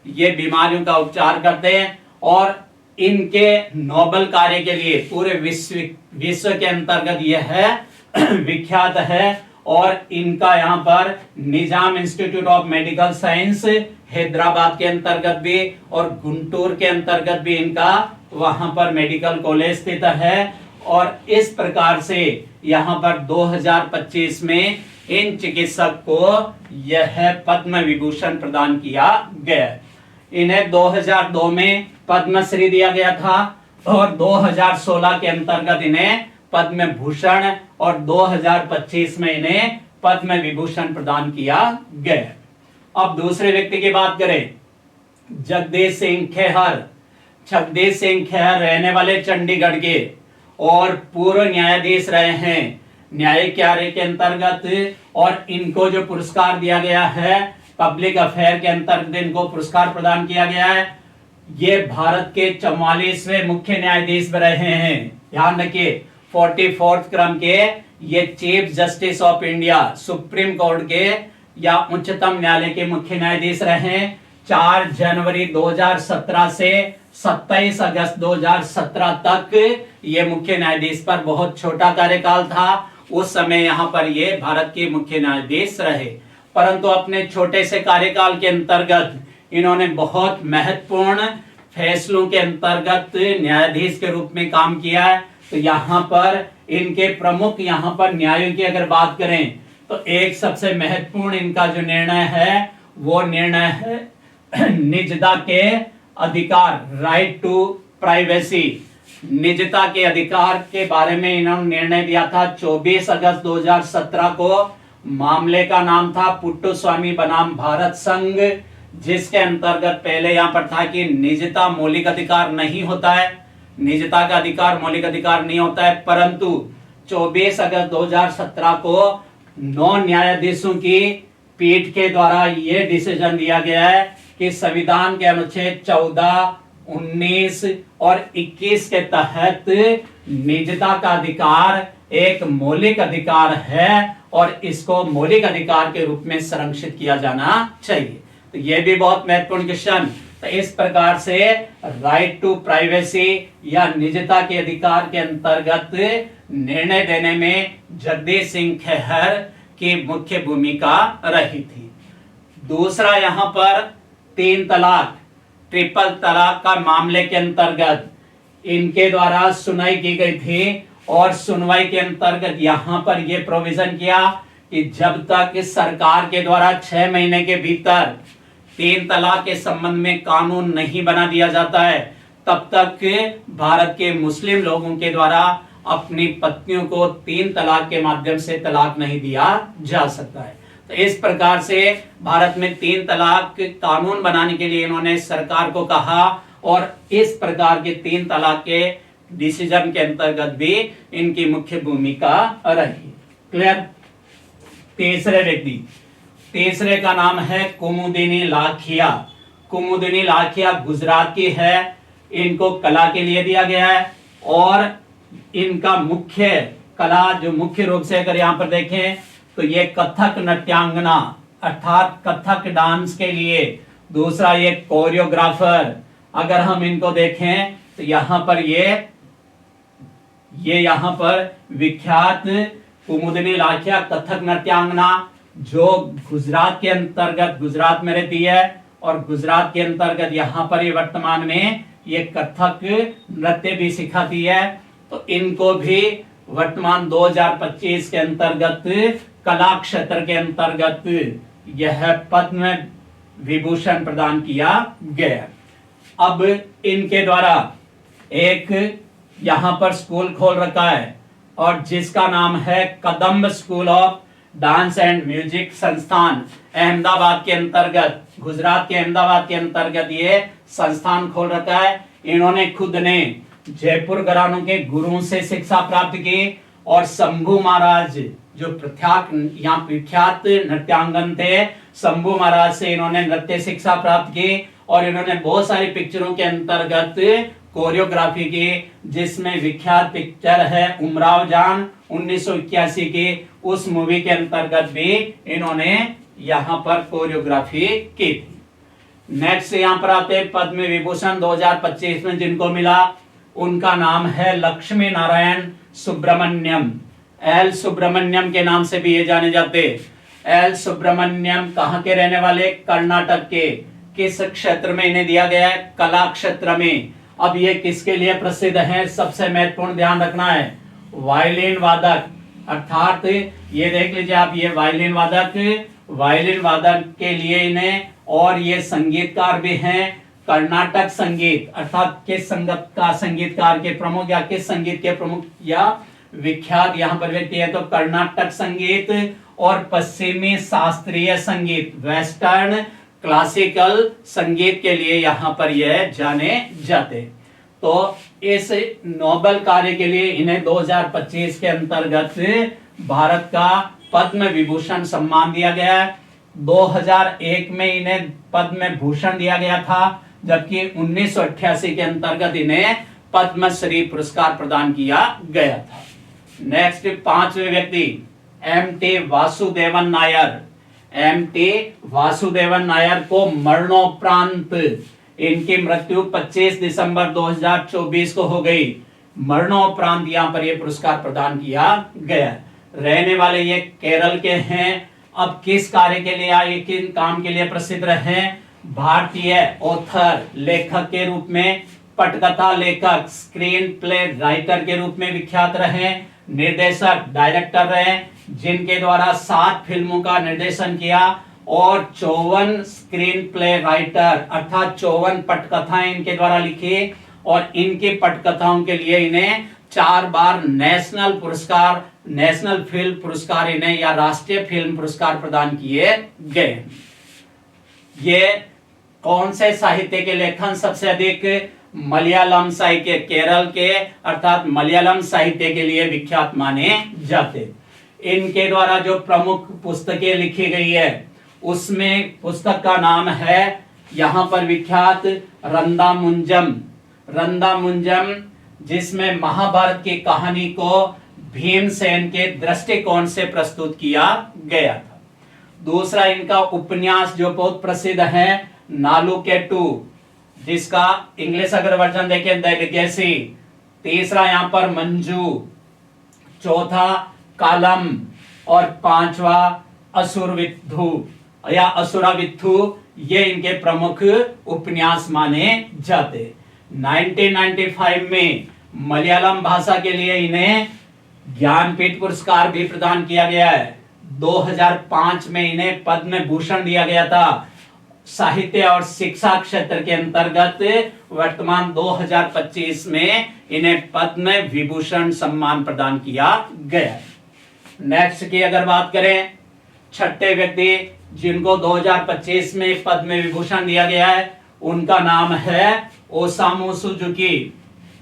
ये बीमारियों का उपचार करते हैं। और इनके नोबेल कार्य के लिए पूरे विश्व के अंतर्गत यह है विख्यात है। और इनका यहाँ पर Nizam institute of medical science Hyderabad के अंतर्गत भी और गुंटूर के अंतर्गत भी इनका वहां पर मेडिकल कॉलेज स्थित है। और इस प्रकार से यहाँ पर 2025 में इन चिकित्सक को यह पद्म विभूषण प्रदान किया गया। इन्हें 2002 में पद्मश्री दिया गया था और 2016 के अंतर्गत इन्हें पद्म भूषण और 2025 में इन्हें पद्म विभूषण प्रदान किया गया। अब दूसरे व्यक्ति की बात करें, जगदीश सिंह खेहर। जगदीश सिंह खेहर रहने वाले चंडीगढ़ के और पूर्व न्यायाधीश रहे हैं न्यायिक कार्य के अंतर्गत, और इनको जो पुरस्कार दिया गया है पब्लिक अफेयर के अंतर्गत इनको पुरस्कार प्रदान किया गया है। ये भारत के 44वें मुख्य न्यायाधीश रहे हैं। ध्यान रखिए 44th क्रम के ये chief justice of India, supreme court के या उच्चतम न्यायालय के मुख्य न्यायाधीश रहे। 4 जनवरी 2017 से 27 अगस्त 2017 तक ये मुख्य न्यायाधीश पर बहुत छोटा कार्यकाल था। उस समय यहाँ पर ये भारत के मुख्य न्यायाधीश रहे, परंतु अपने छोटे से कार्यकाल के अंतर्गत इन्होंने बहुत महत्वपूर्ण फैसलों के अंतर्गत न्यायाधीश के रूप में काम किया है। तो यहाँ पर इनके प्रमुख यहाँ पर न्यायों की अगर बात करें तो एक सबसे महत्वपूर्ण इनका जो निर्णय है वो निर्णय है निजता के अधिकार, राइट टू प्राइवेसी। निजता के अधिकार के बारे में इन्होंने निर्णय दिया था 24 अगस्त 2017 को। मामले का नाम था पुट्टुस्वामी बनाम भारत संघ, जिसके अंतर्गत पहले यहां पर था कि निजता मौलिक अधिकार नहीं होता है, निजता का अधिकार मौलिक अधिकार नहीं होता है, परंतु 24 अगस्त 2017 को 9 न्यायाधीशों की पीठ के द्वारा यह डिसीजन दिया गया है कि संविधान के अनुच्छेद 14, 19 और 21 के तहत निजता का अधिकार एक मौलिक अधिकार है और इसको मौलिक अधिकार के रूप में संरक्षित किया जाना चाहिए। तो यह भी बहुत महत्वपूर्ण क्वेश्चन। तो इस प्रकार से राइट टू प्राइवेसी या निजता के अधिकार के अंतर्गत निर्णय देने में जगदीश सिंह खेहर की मुख्य भूमिका रही थी। दूसरा यहाँ पर 3 तलाक, ट्रिपल तलाक का मामले के अंतर्गत इनके द्वारा सुनवाई की गई थी और सुनवाई के अंतर्गत यहाँ पर यह प्रोविजन किया कि जब तक सरकार के द्वारा 6 महीने के भीतर 3 तलाक के संबंध में कानून नहीं बना दिया जाता है, तब तक भारत के मुस्लिम लोगों के द्वारा अपनी पत्नियों को 3 तलाक के माध्यम से तलाक नहीं दिया जा सकता है। तो इस प्रकार से भारत में 3 तलाक कानून बनाने के लिए इन्होंने सरकार को कहा और इस प्रकार के 3 तलाक के डिसीजन के अंतर्गत भी इनकी मुख्य भूमिका रही। क्लियर। तीसरे का नाम है कुमुदिनी लाखिया। कुमुदिनी लाखिया गुजरात की है, इनको कला के लिए दिया गया है और इनका मुख्य कला जो मुख्य रूप से अगर यहाँ पर देखें तो ये कथक नृत्यांगना अर्थात कथक डांस के लिए। दूसरा ये कोरियोग्राफर, अगर हम इनको देखें तो यहाँ पर ये यहाँ पर विख्यात कुमुदिनी लाखिया कथक नृत्यांगना जो गुजरात के अंतर्गत गुजरात में रहती है और गुजरात के अंतर्गत यहाँ पर ये वर्तमान में ये कथक नृत्य भी सिखाती है। तो इनको भी वर्तमान 2025 के अंतर्गत कला क्षेत्र के अंतर्गत यह पद्म विभूषण प्रदान किया गया। अब इनके द्वारा एक यहाँ पर स्कूल खोल रखा है और जिसका नाम है Kadamb school of dance and music संस्थान, अहमदाबाद के अंतर्गत, गुजरात के अहमदाबाद के अंतर्गत ये संस्थान खोल रखा है। इन्होंने खुद ने जयपुर घरानों के गुरुओं से शिक्षा प्राप्त की और शंभू महाराज जो यहाँ विख्यात नृत्यांगन थे, शंभू महाराज से इन्होंने नृत्य शिक्षा प्राप्त की और इन्होंने बहुत सारी पिक्चरों के अंतर्गत कोरियोग्राफी की, जिसमें विख्यात पिक्चर है उमराव जान 1981 की। उस मूवी के अंतर्गत भी इन्होंने यहाँ पर कोरियोग्राफी की थी। नेक्स्ट यहाँ पर आते हैं पद्म विभूषण 2025 में जिनको मिला, उनका नाम है लक्ष्मी नारायण सुब्रमण्यम। एल सुब्रमण्यम के नाम से भी ये जाने जाते। एल सुब्रमण्यम कहाँ के रहने वाले? कर्नाटक के। किस क्षेत्र में इन्हें दिया गया है? कला क्षेत्र में। अब ये किसके लिए प्रसिद्ध है? सबसे महत्वपूर्ण ध्यान रखना है, वायलिन वादक, अर्थात ये देख लीजिए आप, ये वायलिन वादक के लिए इन्हें, और ये संगीतकार भी हैं। कर्नाटक संगीत अर्थात किस संगीतकार के प्रमुख या किस संगीत के प्रमुख या विख्यात यहाँ पर व्यक्ति है, तो कर्नाटक संगीत और पश्चिमी शास्त्रीय संगीत वेस्टर्न क्लासिकल संगीत के लिए यहाँ पर यह जाने जाते। तो इस नोबेल कार्य के लिए इन्हें 2025 के अंतर्गत भारत का पद्म विभूषण सम्मान दिया गया है। 2001 में इन्हें पद्म भूषण दिया गया था, जबकि 1988 के अंतर्गत इन्हें पद्मश्री पुरस्कार प्रदान किया गया था। नेक्स्ट पांचवें व्यक्ति एम.टी. वासुदेवन नायर। एम.टी. वासुदेवन नायर को मरणोपरांत इनकी मृत्यु 25 दिसंबर 2024 को हो गई। मरणोपरांत यहाँ पर यह पुरस्कार प्रदान किया गया। रहने वाले ये केरल के हैं। अब किस कार्य के लिए आए, किन काम के लिए प्रसिद्ध रहे? भारतीय ऑथर लेखक के रूप में, पटकथा लेखक स्क्रीन प्ले राइटर के रूप में विख्यात रहे, निर्देशक डायरेक्टर रहे जिनके द्वारा 7 फिल्मों का निर्देशन किया और 54 स्क्रीन प्ले राइटर अर्थात 54 पटकथाएं इनके द्वारा लिखी और इनकी पटकथाओं के लिए इन्हें 4 बार नेशनल फिल्म पुरस्कार इन्हें या राष्ट्रीय फिल्म पुरस्कार प्रदान किए गए। ये कौन से साहित्य के लेखन सबसे अधिक? मलयालम साहित्य, केरल के अर्थात मलयालम साहित्य के लिए विख्यात माने जाते। इनके द्वारा जो प्रमुख पुस्तकें लिखी गई है उसमें पुस्तक का नाम है यहाँ पर विख्यात रंदामुंजम, जिसमें महाभारत की कहानी को भीमसेन के दृष्टिकोण से प्रस्तुत किया गया था। दूसरा इनका उपन्यास जो बहुत प्रसिद्ध है नालुकेटू, जिसका इंग्लिश अगर वर्जन देखें द लेगेसी। तीसरा यहाँ पर मंजू, चौथा कालम और पांचवा असुरविद्धु या असुराविद्धु। ये इनके प्रमुख उपन्यास माने जाते। 1995 में मलयालम भाषा के लिए इन्हें ज्ञानपीठ पुरस्कार भी प्रदान किया गया है। 2005 में इन्हें पद्म भूषण दिया गया था। साहित्य और शिक्षा क्षेत्र के अंतर्गत वर्तमान 2025 में इन्हें पद्म विभूषण सम्मान प्रदान किया गया। नेक्स्ट की अगर बात करें, छठे व्यक्ति जिनको 2025 में पद्म विभूषण दिया गया है उनका नाम है ओसामू सुजुकी।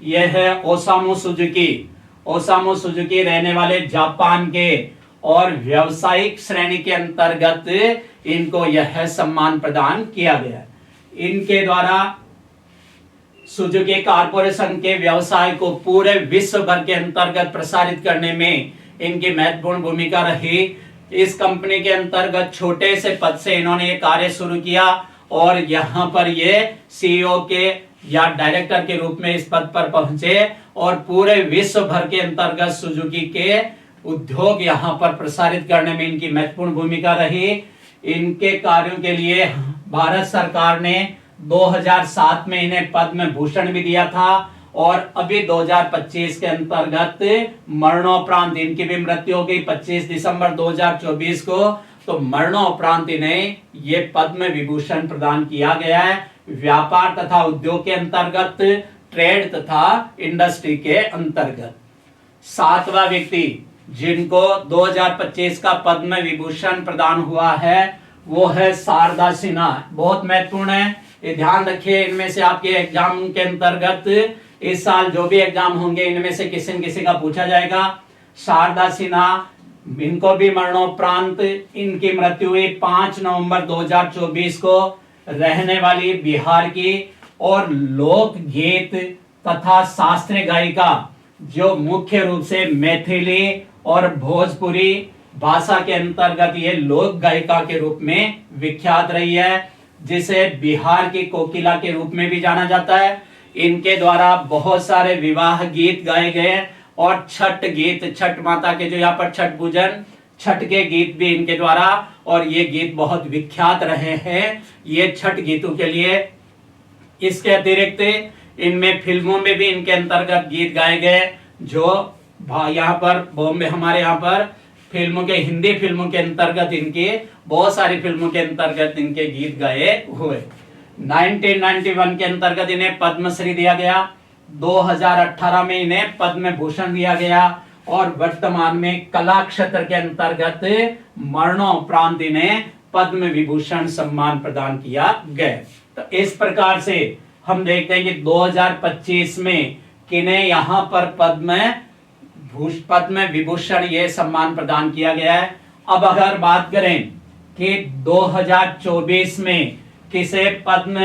यह है ओसामू सुजुकी रहने वाले जापान के और व्यावसायिक श्रेणी के अंतर्गत इनको यह सम्मान प्रदान किया गया। इनके द्वारा सुजुकी कॉर्पोरेशन के व्यवसाय को पूरे विश्व भर के अंतर्गत प्रसारित करने में इनकी महत्वपूर्ण भूमिका रही। इस कंपनी के अंतर्गत छोटे से पद से इन्होंने ये कार्य शुरू किया और यहाँ पर ये सीईओ के या डायरेक्टर के रूप में इस पद पर पहुंचे और पूरे विश्व भर के अंतर्गत सुजुकी के उद्योग यहाँ पर प्रसारित करने में इनकी महत्वपूर्ण भूमिका रही। इनके कार्यों के लिए भारत सरकार ने 2007 में इन्हें पद्म भूषण भी दिया था और अभी 2025 के अंतर्गत मरणोपरांत इनकी भी मृत्यु हो गई 25 दिसंबर 2024 को। तो मरणोपरांत इन्हें ये पद्म विभूषण प्रदान किया गया है व्यापार तथा उद्योग के अंतर्गत, ट्रेड तथा इंडस्ट्री के अंतर्गत। सातवां व्यक्ति जिनको 2025 का पद्म विभूषण प्रदान हुआ है वो है शारदा सिन्हा। बहुत महत्वपूर्ण है, ये ध्यान रखिए। इनमें से आपके एग्जाम के अंतर्गत इस साल जो भी एग्जाम होंगे इनमें से किसी न किसी का पूछा जाएगा। शारदा सिन्हा, इनको भी मरणोपरांत इनकी मृत्यु हुई 5 नवंबर 2024 को। रहने वाली बिहार की और लोक गीत तथा शास्त्रीय गायिका जो मुख्य रूप से मैथिली और भोजपुरी भाषा के अंतर्गत ये लोक गायिका के रूप में विख्यात रही है, जिसे बिहार की कोकिला के रूप में भी जाना जाता है। इनके द्वारा बहुत सारे विवाह गीत गाए गए और छठ गीत, छठ माता के जो यहाँ पर छठ पूजन, छठ के गीत भी इनके द्वारा, और ये गीत बहुत विख्यात रहे हैं ये छठ गीतों के लिए। इसके अतिरिक्त इनमें फिल्मों में भी इनके अंतर्गत गीत गाए गए जो यहाँ पर बॉम्बे हमारे यहाँ पर फिल्मों के, हिंदी फिल्मों के अंतर्गत इनके बहुत सारी फिल्मों के अंतर्गत इनके गीत गाए हुए। 1991 के अंतर्गत इन्हें पद्मश्री दिया गया, 2018 में इन्हें पद्म भूषण दिया गया और वर्तमान में कला क्षेत्र के अंतर्गत मरणोपरांत इन्हें पद्म विभूषण सम्मान प्रदान किया गया। तो इस प्रकार से हम देखते हैं कि 2025 में किन्हें यहां पर पद्म विभूषण ये सम्मान प्रदान किया गया है। अब अगर बात करें कि 2024 में किसे पद्म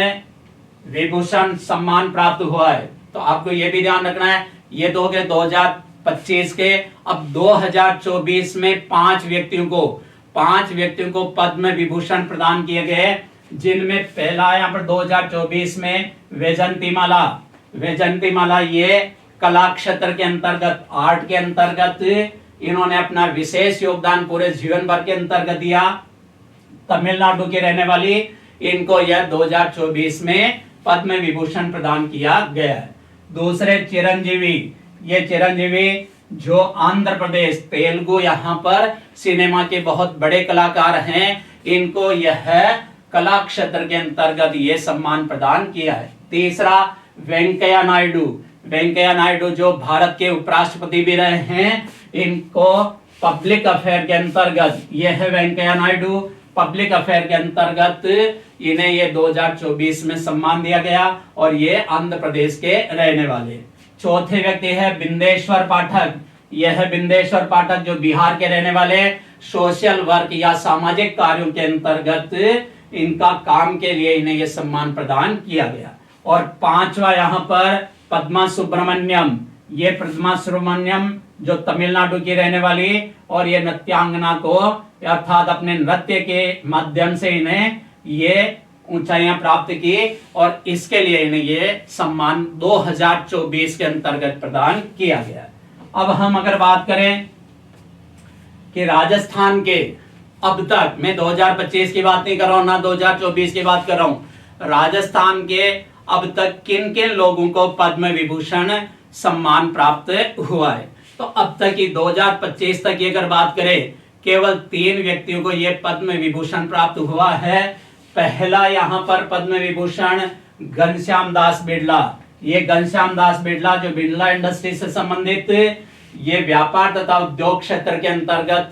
विभूषण सम्मान प्राप्त हुआ है, तो आपको यह भी ध्यान रखना है, ये तो हो गए 2025 के। अब 2024 में पांच व्यक्तियों को पद्म विभूषण प्रदान किए गए, जिनमें पहला यहाँ पर 2024 में वैजंती माला ये कला क्षेत्र के अंतर्गत, आर्ट के अंतर्गत इन्होंने अपना विशेष योगदान पूरे जीवन भर के अंतर्गत दिया। तमिलनाडु की रहने वाली, इनको यह 2024 में पद्म विभूषण प्रदान किया गया है। दूसरे चिरंजीवी जो आंध्र प्रदेश, तेलुगु यहाँ पर सिनेमा के बहुत बड़े कलाकार हैं, इनको यह कला क्षेत्र के अंतर्गत ये सम्मान प्रदान किया है। तीसरा वेंकैया नायडू जो भारत के उपराष्ट्रपति भी रहे हैं, इनको पब्लिक अफेयर के अंतर्गत, यह है वेंकैया नायडू, पब्लिक अफेयर के अंतर्गत इन्हें ये 2024 में सम्मान दिया गया और ये आंध्र प्रदेश के रहने वाले। चौथे व्यक्ति है बिंदेश्वर पाठक, यह है बिंदेश्वर पाठक जो बिहार के रहने वाले, सोशल वर्क या सामाजिक कार्यों के अंतर्गत इनका काम के लिए इन्हें यह सम्मान प्रदान किया गया। और पांचवा यहाँ पर पद्मा सुब्रमण्यम, ये पद्मा सुब्रमण्यम जो तमिलनाडु की रहने वाली, और ये नृत्यांगना को अर्थात अपने नृत्य के माध्यम से इन्हें ये ऊंचाइयां प्राप्त की और इसके लिए इन्हें ये सम्मान 2024 के अंतर्गत प्रदान किया गया। अब हम अगर बात करें कि राजस्थान के अब तक, मैं 2025 की बात नहीं कर रहा हूं ना 2024 की बात कर रहा हूं, राजस्थान के अब तक किन किन लोगों को पद्म विभूषण सम्मान प्राप्त हुआ है, तो अब तक की 2025 तक की अगर बात करें, केवल 3 व्यक्तियों को यह पद्म विभूषण प्राप्त हुआ है। पहला यहाँ पर पद्म विभूषण घनश्याम दास बिड़ला, ये घनश्याम दास बिड़ला जो बिड़ला इंडस्ट्री से संबंधित ये व्यापार तथा उद्योग क्षेत्र के अंतर्गत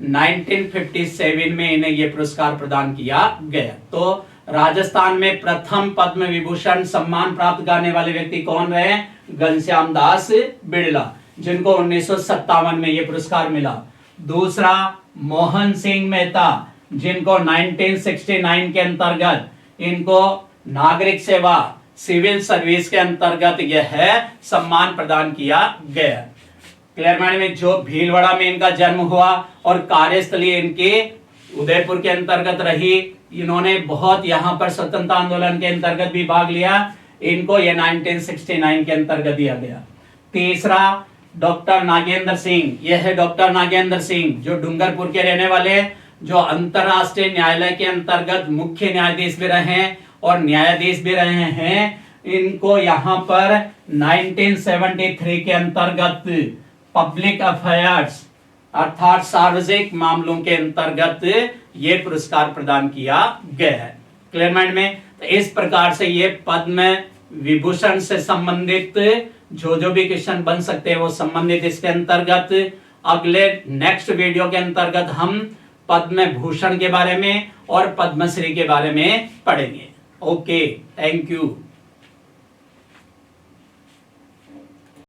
1957 में इन्हें ये पुरस्कार प्रदान किया गया। तो राजस्थान में प्रथम पद्म विभूषण सम्मान प्राप्त करने वाले व्यक्ति कौन रहे? घनश्याम दास बिड़ला, जिनको 1957 में ये पुरस्कार मिला। दूसरा मोहन सिंह मेहता, जिनको 1969 के अंतर्गत इनको नागरिक सेवा सिविल सर्विस के अंतर्गत यह सम्मान प्रदान किया गया। क्लियर माइंड में जो भीलवाड़ा में इनका जन्म हुआ और कार्यस्थली इनकी उदयपुर के अंतर्गत रही, इन्होंने बहुत यहाँ पर स्वतंत्रता आंदोलन के अंतर्गत भी भाग लिया, इनको यह 1969 के अंतर्गत दिया गया। तीसरा डॉक्टर नागेंद्र सिंह, यह है डॉक्टर नागेंद्र सिंह जो डूंगरपुर के रहने वाले, जो अंतरराष्ट्रीय न्यायालय के अंतर्गत मुख्य न्यायाधीश भी रहे हैं और न्यायाधीश भी रहे हैं। इनको यहाँ पर 1973 के अंतर्गत पब्लिक अफेयर्स अर्थात सार्वजनिक मामलों के अंतर्गत ये पुरस्कार प्रदान किया गया है। क्लियर माइंड में? तो इस प्रकार से ये पद्म विभूषण से संबंधित जो भी क्वेश्चन बन सकते हैं वो संबंधित इसके अंतर्गत अगले नेक्स्ट वीडियो के अंतर्गत हम पद्म भूषण के बारे में और पद्मश्री के बारे में पढ़ेंगे। Okay, thank you.